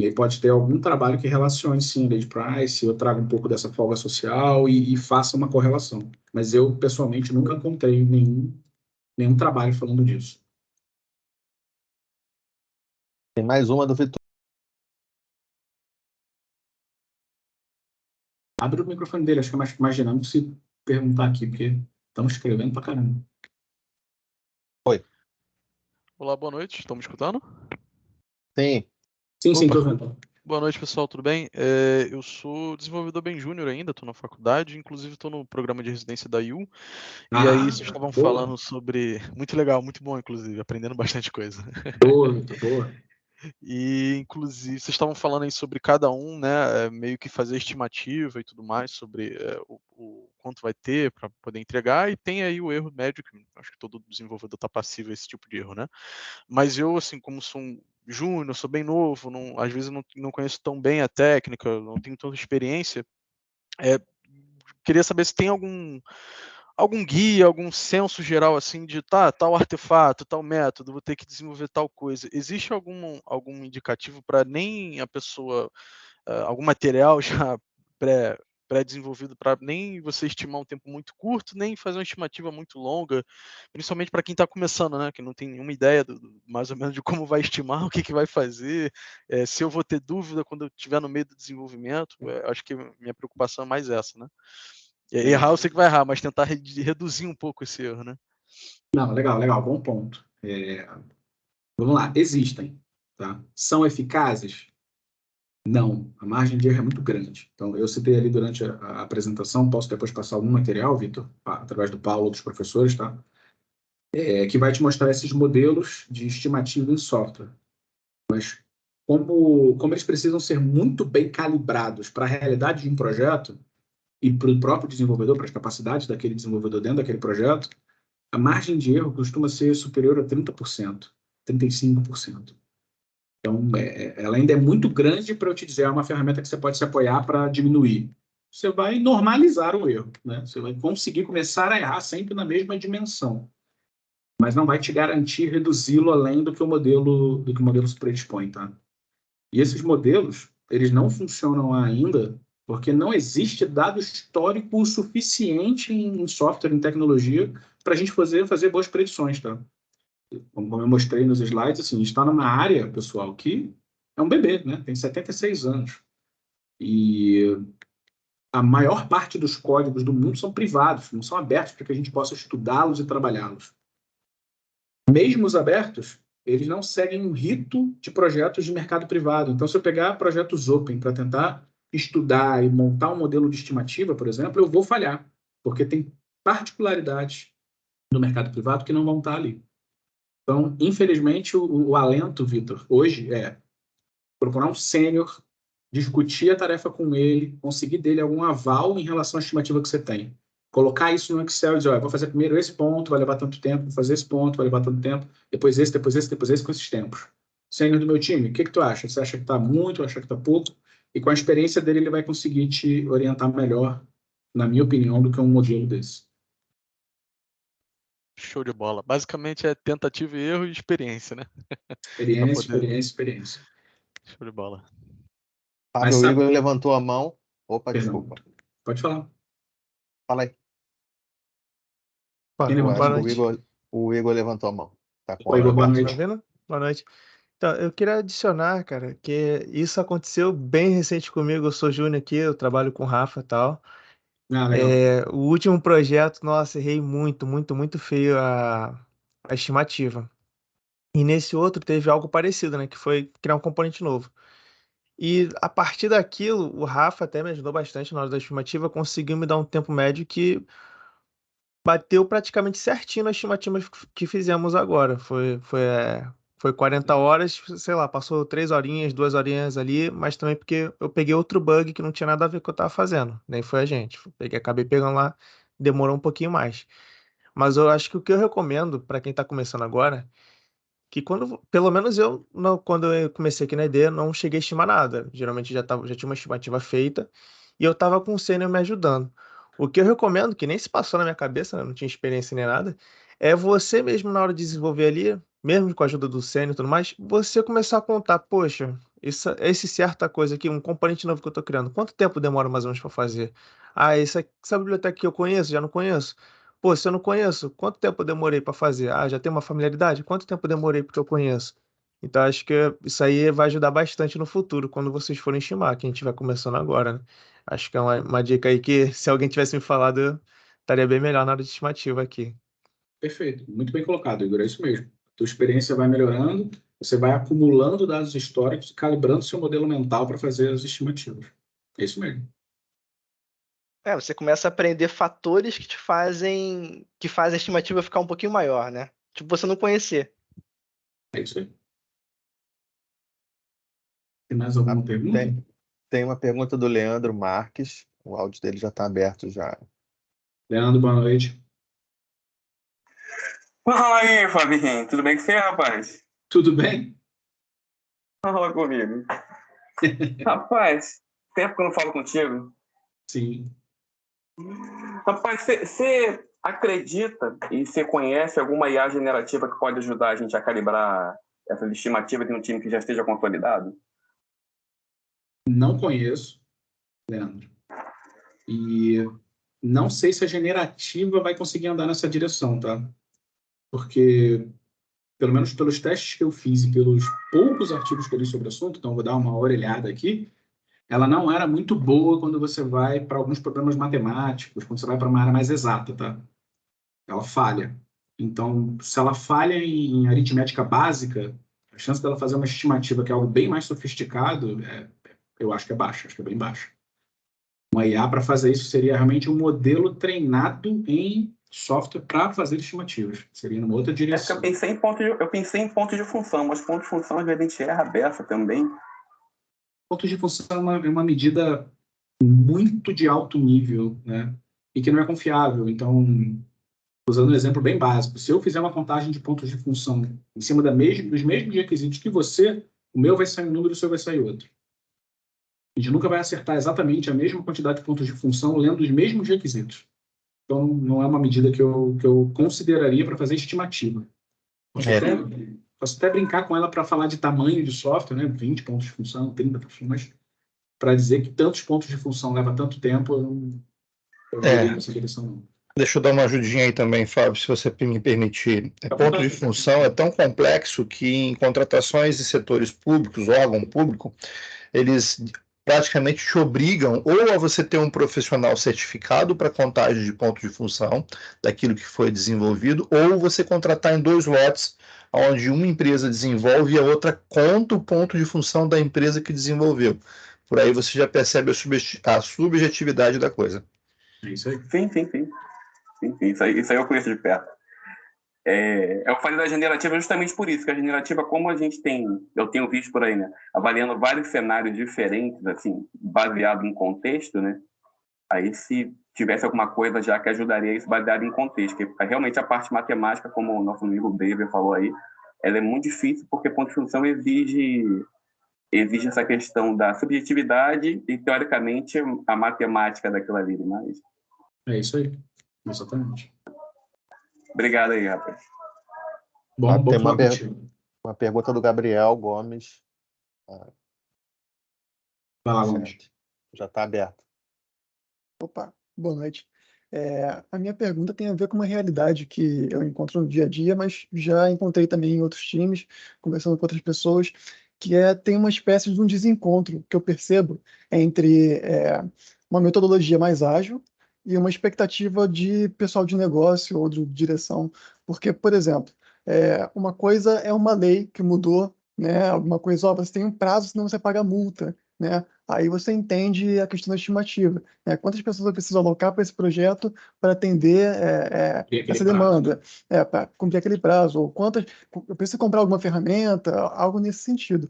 E aí pode ter algum trabalho que relacione, sim, a lei de Price, eu trago um pouco dessa folga social e faça uma correlação. Mas eu, pessoalmente, nunca encontrei nenhum trabalho falando disso. Tem mais uma do Vitor. Abre o microfone dele, acho que é mais dinâmico se perguntar aqui, porque estamos escrevendo pra caramba. Olá, boa noite. Estão me escutando? Sim. Sim, Opa. tô vendo. Boa noite, pessoal. Tudo bem? Eu sou desenvolvedor bem júnior ainda, estou na faculdade, inclusive estou no programa de residência da IU. E aí vocês estavam boa. falando sobre... Muito legal, muito bom, inclusive, aprendendo bastante coisa. Boa, Vitor, boa. E, inclusive, vocês estavam falando aí sobre cada um, né, meio que fazer estimativa e tudo mais, sobre o quanto vai ter para poder entregar, e tem aí o erro médio, que acho que todo desenvolvedor está passível a esse tipo de erro, né? Mas eu, assim, como sou um júnior, sou bem novo, às vezes eu não conheço tão bem a técnica, não tenho tanta experiência, queria saber se tem algum guia, algum senso geral assim de tal artefato, tal método, vou ter que desenvolver tal coisa. Existe algum indicativo para nem a pessoa, algum material já pré-desenvolvido para nem você estimar um tempo muito curto, nem fazer uma estimativa muito longa, principalmente para quem está começando, né, que não tem nenhuma ideia mais ou menos de como vai estimar, o que vai fazer, se eu vou ter dúvida quando eu estiver no meio do desenvolvimento, acho que minha preocupação é mais essa, né? Errar eu sei que vai errar, mas tentar reduzir um pouco esse erro, né? Não, legal, bom ponto. Vamos lá, existem, tá? São eficazes? Não, a margem de erro é muito grande. Então, eu citei ali durante a apresentação, posso depois passar algum material, Vitor, através do Paulo ou dos professores, tá? Que vai te mostrar esses modelos de estimativa em software. Mas como eles precisam ser muito bem calibrados para a realidade de um projeto e para o próprio desenvolvedor, para as capacidades daquele desenvolvedor dentro daquele projeto, a margem de erro costuma ser superior a 30%, 35%. Então, ela ainda é muito grande para eu te dizer, é uma ferramenta que você pode se apoiar para diminuir. Você vai normalizar o erro, né? Você vai conseguir começar a errar sempre na mesma dimensão, mas não vai te garantir reduzi-lo além do que o modelo se predispõe, tá? E esses modelos, eles não funcionam ainda porque não existe dado histórico suficiente em software, em tecnologia, para a gente fazer boas predições, tá? Como eu mostrei nos slides, assim, a gente está numa área, pessoal, que é um bebê, né? Tem 76 anos. E a maior parte dos códigos do mundo são privados, não são abertos para que a gente possa estudá-los e trabalhá-los. Mesmo os abertos, eles não seguem um rito de projetos de mercado privado. Então, se eu pegar projetos open para tentar estudar e montar um modelo de estimativa, por exemplo, eu vou falhar, porque tem particularidades do mercado privado que não vão estar ali. Então, infelizmente, o alento, Vitor, hoje procurar um sênior, discutir a tarefa com ele, conseguir dele algum aval em relação à estimativa que você tem. Colocar isso no Excel e dizer, vou fazer primeiro esse ponto, vai levar tanto tempo, vou fazer esse ponto, vai levar tanto tempo, depois esse, depois esse, depois esse, com esses tempos. Sênior do meu time, o que tu acha? Você acha que está muito, acha que está pouco? E com a experiência dele, ele vai conseguir te orientar melhor, na minha opinião, do que um modelo desse. Show de bola. Basicamente é tentativa e erro e experiência, né? Experiência. Show de bola. Fábio, o Igor levantou a mão. Opa, Perdão. desculpa. Pode falar. Fala aí. O Igor levantou a mão. Tá com Oi, Igor, boa noite. Tá vendo? Boa noite. Então, eu queria adicionar, cara, que isso aconteceu bem recente comigo. Eu sou júnior aqui, eu trabalho com o Rafa e tal. Legal. O último projeto, nossa, errei muito, muito, muito feio a estimativa. E nesse outro teve algo parecido, né? Que foi criar um componente novo. E a partir daquilo, o Rafa até me ajudou bastante na hora da estimativa, conseguiu me dar um tempo médio que bateu praticamente certinho na estimativa que fizemos agora. Foi 40 horas, sei lá, passou 3 horinhas, 2 horinhas ali, mas também porque eu peguei outro bug que não tinha nada a ver com o que eu tava fazendo. Nem foi a gente. Acabei pegando lá, demorou um pouquinho mais. Mas eu acho que o que eu recomendo para quem tá começando agora, que pelo menos eu, quando eu comecei aqui na ED, não cheguei a estimar nada. Geralmente já tinha uma estimativa feita e eu tava com o sênior me ajudando. O que eu recomendo, que nem se passou na minha cabeça, né, não tinha experiência nem nada, é você mesmo na hora de desenvolver ali, mesmo com a ajuda do sênior e tudo mais, você começar a contar, poxa, esse certa coisa aqui, um componente novo que eu tô criando, quanto tempo demora mais ou menos para fazer? Ah, essa biblioteca que eu conheço, já não conheço. Pô, se eu não conheço, quanto tempo eu demorei para fazer? Ah, já tem uma familiaridade? Quanto tempo eu demorei porque eu conheço? Então, acho que isso aí vai ajudar bastante no futuro, quando vocês forem estimar, quem estiver começando agora, né? Acho que é uma dica aí que, se alguém tivesse me falado, eu estaria bem melhor na hora de estimativa aqui. Perfeito. Muito bem colocado, Igor. É isso mesmo. Tua experiência vai melhorando, você vai acumulando dados históricos e calibrando seu modelo mental para fazer as estimativas. É isso mesmo. Você começa a aprender fatores que fazem a estimativa ficar um pouquinho maior, né? Tipo, você não conhecer. É isso aí. Tem mais alguma pergunta? Tem uma pergunta do Leandro Marques. O áudio dele já está aberto já. Leandro, boa noite. Fala aí, Fabinho. Tudo bem com você, rapaz? Tudo bem? Fala comigo. Rapaz, tempo que eu não falo contigo. Sim. Rapaz, você acredita e você conhece alguma IA generativa que pode ajudar a gente a calibrar essa estimativa de um time que já esteja consolidado? Não conheço, Leandro. E não sei se a generativa vai conseguir andar nessa direção, tá? Porque, pelo menos pelos testes que eu fiz e pelos poucos artigos que eu li sobre o assunto, então vou dar uma orelhada aqui, ela não era muito boa quando você vai para alguns problemas matemáticos, quando você vai para uma área mais exata, tá? Ela falha. Então, se ela falha em aritmética básica, a chance dela fazer uma estimativa que é algo bem mais sofisticado, eu acho que é baixa, acho que é bem baixa. Uma IA para fazer isso seria realmente um modelo treinado em software para fazer estimativas. Seria numa outra direção. Eu pensei em ponto de função, mas ponto de função, às vezes, a gente erra a beça também. Ponto de função é uma medida muito de alto nível, né? E que não é confiável. Então, usando um exemplo bem básico, se eu fizer uma contagem de pontos de função em cima dos mesmos requisitos que você, o meu vai sair um número, o seu vai sair outro. A gente nunca vai acertar exatamente a mesma quantidade de pontos de função lendo os mesmos requisitos. Então, não é uma medida que eu consideraria para fazer estimativa. Posso até brincar com ela para falar de tamanho de software, né? 20 pontos de função, 30 pontos, mas para dizer que tantos pontos de função leva tanto tempo, eu não iria nessa direção, não. Deixa eu dar uma ajudinha aí também, Fábio, se você me permitir. Ponto de função é tão complexo que em contratações de setores públicos, órgão público, eles praticamente te obrigam ou a você ter um profissional certificado para contagem de ponto de função daquilo que foi desenvolvido, ou você contratar em 2 lotes, onde uma empresa desenvolve e a outra conta o ponto de função da empresa que desenvolveu. Por aí você já percebe a subjetividade da coisa. É isso aí. Sim. Isso aí eu conheço de perto. Eu falei da generativa justamente por isso, que a generativa, como eu tenho visto por aí, né, avaliando vários cenários diferentes, assim, baseado em contexto, né, aí se tivesse alguma coisa já que ajudaria isso baseado em contexto, que realmente a parte matemática, como o nosso amigo David falou aí, ela é muito difícil porque ponto de função exige essa questão da subjetividade e, teoricamente, a matemática daquilo ali, mas... É isso aí, exatamente. Obrigado aí, rapaz. Bom Tem falar contigo. uma pergunta do Gabriel Gomes. Vai lá, Gomes. Já está aberto. Opa, boa noite. A minha pergunta tem a ver com uma realidade que eu encontro no dia a dia, mas já encontrei também em outros times, conversando com outras pessoas, que tem uma espécie de um desencontro que eu percebo entre uma metodologia mais ágil e uma expectativa de pessoal de negócio ou de direção. Porque, por exemplo, uma coisa é uma lei que mudou, né? Alguma coisa, você tem um prazo, senão você paga multa, né? Aí você entende a questão da estimativa, né? Quantas pessoas eu preciso alocar para esse projeto para atender essa demanda, para cumprir aquele prazo, ou quantas eu preciso comprar alguma ferramenta, algo nesse sentido.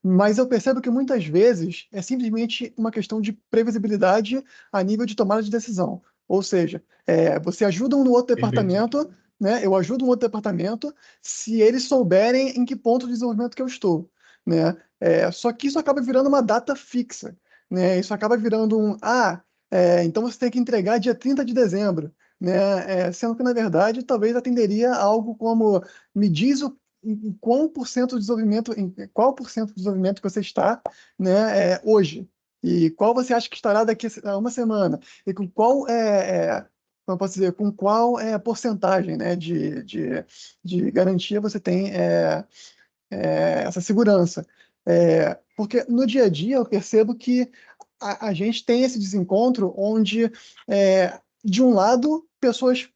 Mas eu percebo que muitas vezes é simplesmente uma questão de previsibilidade a nível de tomada de decisão. Ou seja, você ajuda um no outro departamento, né? Eu ajudo um outro departamento se eles souberem em que ponto de desenvolvimento que eu estou, né? Só que isso acaba virando uma data fixa, né? Isso acaba virando então você tem que entregar dia 30 de dezembro, né? Sendo que, na verdade, talvez atenderia a algo como me diz em qual por cento de desenvolvimento, que você está, né, hoje, e qual você acha que estará daqui a uma semana, e com qual como eu posso dizer, com qual porcentagem, né, de garantia você tem essa segurança. Porque no dia a dia eu percebo que a gente tem esse desencontro onde, de um lado, pessoas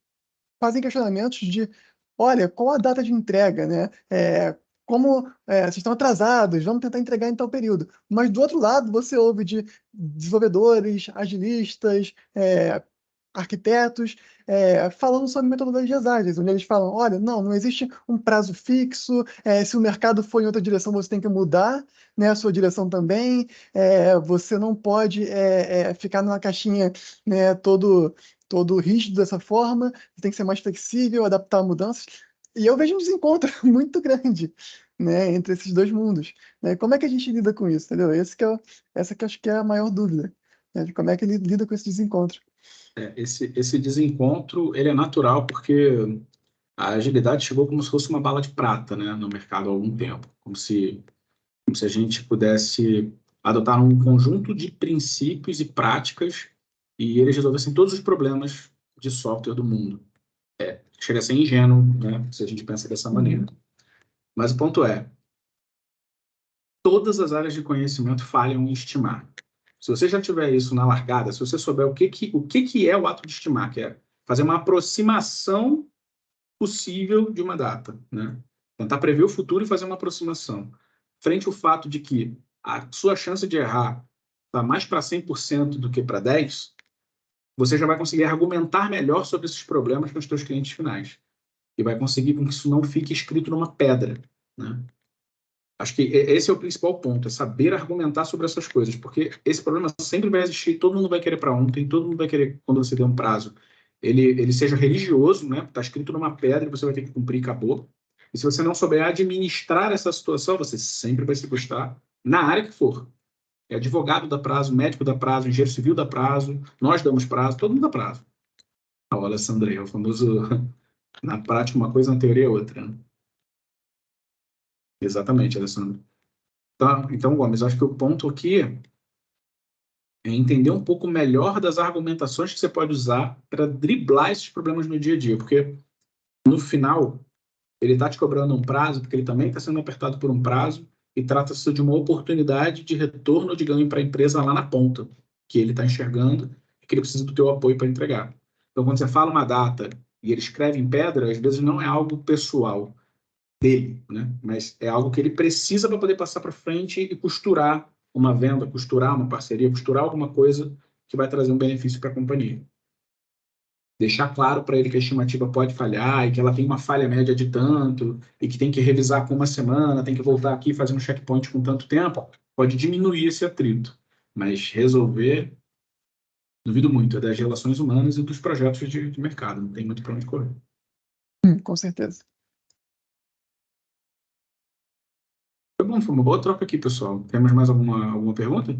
fazem questionamentos de, olha, qual a data de entrega, né? Vocês estão atrasados, vamos tentar entregar em tal período. Mas, do outro lado, você ouve de desenvolvedores, agilistas, arquitetos, falando sobre metodologias ágeis, onde eles falam, olha, não existe um prazo fixo, se o mercado for em outra direção, você tem que mudar, né, a sua direção também, você não pode ficar numa caixinha, né, todo rígido dessa forma, você tem que ser mais flexível, adaptar a mudanças, e eu vejo um desencontro muito grande, né, entre esses dois mundos, né? Como é que a gente lida com isso, entendeu? Essa que eu acho que é a maior dúvida, né, de como é que ele lida com esse desencontro. Esse desencontro, ele é natural porque a agilidade chegou como se fosse uma bala de prata, né, no mercado há algum tempo, como se a gente pudesse adotar um conjunto de princípios e práticas e eles resolvessem todos os problemas de software do mundo. Chega a ser ingênuo, né, se a gente pensa dessa maneira. Mas o ponto é, todas as áreas de conhecimento falham em estimar. Se você já tiver isso na largada, se você souber o que é o ato de estimar, que é fazer uma aproximação possível de uma data, né? Tentar prever o futuro e fazer uma aproximação. Frente ao fato de que a sua chance de errar está mais para 100% do que para 10%, você já vai conseguir argumentar melhor sobre esses problemas com os seus clientes finais. E vai conseguir com que isso não fique escrito numa pedra, né? Acho que esse é o principal ponto, é saber argumentar sobre essas coisas, porque esse problema sempre vai existir, todo mundo vai querer para ontem, todo mundo vai querer, quando você der um prazo, ele seja religioso, né? Está escrito numa pedra e você vai ter que cumprir e acabou. E se você não souber administrar essa situação, você sempre vai se frustrar na área que for. Advogado dá prazo, médico dá prazo, engenheiro civil dá prazo, nós damos prazo, todo mundo dá prazo. O Alessandro é o famoso, na prática uma coisa, na teoria é outra, né? Exatamente, Alessandro. Então, Gomes, acho que o ponto aqui é entender um pouco melhor das argumentações que você pode usar para driblar esses problemas no dia a dia, porque no final ele está te cobrando um prazo, porque ele também está sendo apertado por um prazo e trata-se de uma oportunidade de retorno de ganho para a empresa lá na ponta, que ele está enxergando e que ele precisa do teu apoio para entregar. Então, quando você fala uma data e ele escreve em pedra, às vezes não é algo pessoal dele, né? Mas é algo que ele precisa para poder passar para frente e costurar uma venda, costurar uma parceria, costurar alguma coisa que vai trazer um benefício para a companhia. deixar claro para ele que a estimativa pode falhar e que ela tem uma falha média de tanto e que tem que revisar com uma semana, tem que voltar aqui e fazer um checkpoint com tanto tempo, pode diminuir esse atrito. Mas resolver, duvido muito, é das relações humanas e dos projetos de mercado, não tem muito para onde correr. Com certeza. Foi bom, foi uma boa troca aqui, pessoal. Temos mais alguma pergunta? Você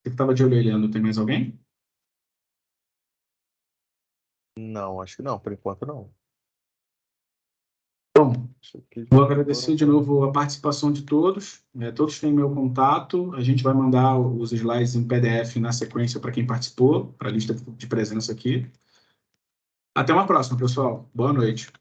que estava de olho olhando, tem mais alguém? Não, acho que não, por enquanto não. Bom, vou agradecer de novo a participação de todos. Todos têm meu contato. A gente vai mandar os slides em PDF na sequência para quem participou, para a lista de presença aqui. Até uma próxima, pessoal. Boa noite.